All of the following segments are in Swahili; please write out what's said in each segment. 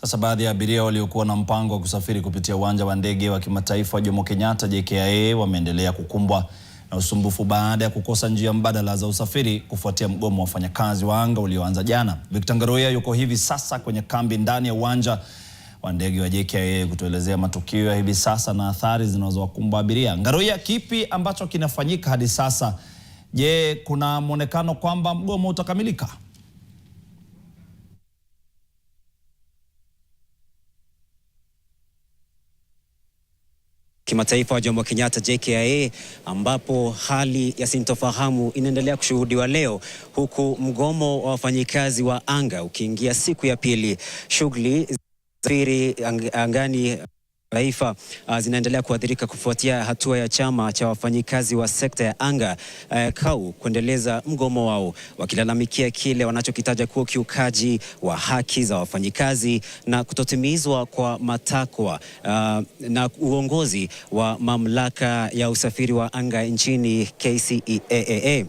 Sasa baadhi ya abiria waliokuwa na mpango wa kusafiri kupitia uwanja wa ndege wa kimataifa wa Jomo Kenyatta JKIA wameendelea kukumbwa na usumbufu baada ya kukosa njia mbadala za usafiri kufuatia mgomo wa wafanyakazi wa anga ulioanza jana. Victor Ngaruya yuko hivi sasa kwenye kambi ndani ya uwanja wa ndege wa JKIA kutuelezea matukio ya hivi sasa na athari zinazowakumba abiria. Ngaruya, kipi ambacho kinafanyika hadi sasa? Je, kuna mwonekano kwamba mgomo utakamilika? Kimataifa wa Jomo Kenyatta JKIA, ambapo hali ya sintofahamu inaendelea kushuhudiwa leo, huku mgomo wa wafanyikazi wa anga ukiingia siku ya pili. Shughuli za angani taifa zinaendelea kuathirika kufuatia hatua ya chama cha wafanyikazi wa sekta ya anga KAU kuendeleza mgomo wao, wakilalamikia kile wanachokitaja kuwa ukiukaji wa haki za wafanyikazi na kutotimizwa kwa matakwa na uongozi wa mamlaka ya usafiri wa anga nchini KCAA.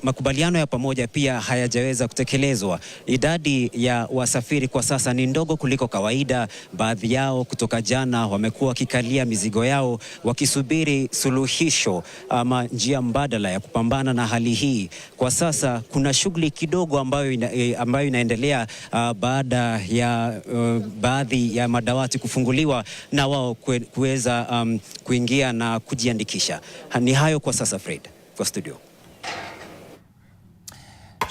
Makubaliano ya pamoja pia hayajaweza kutekelezwa. Idadi ya wasafiri kwa sasa ni ndogo kuliko kawaida. Baadhi yao kutoka jana wamekuwa wakikalia mizigo yao wakisubiri suluhisho ama njia mbadala ya kupambana na hali hii. Kwa sasa kuna shughuli kidogo ambayo inaendelea baada ya baadhi ya madawati kufunguliwa na wao kuweza kuingia na kujiandikisha. Ni hayo kwa sasa, Fred, kwa studio.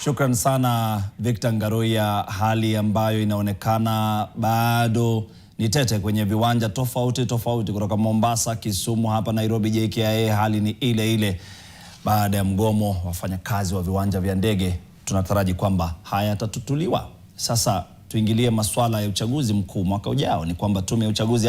Shukran sana Victor Ngaruya. Hali ambayo inaonekana bado ni tete kwenye viwanja tofauti kutoka Mombasa, Kisumu, hapa Nairobi JKIA, hali ni ile ile baada ya mgomo wafanyakazi wa viwanja vya ndege. Tunataraji kwamba haya yatatutuliwa. Sasa tuingilie masuala ya uchaguzi mkuu mwaka ujao. Ni kwamba tume ya uchaguzi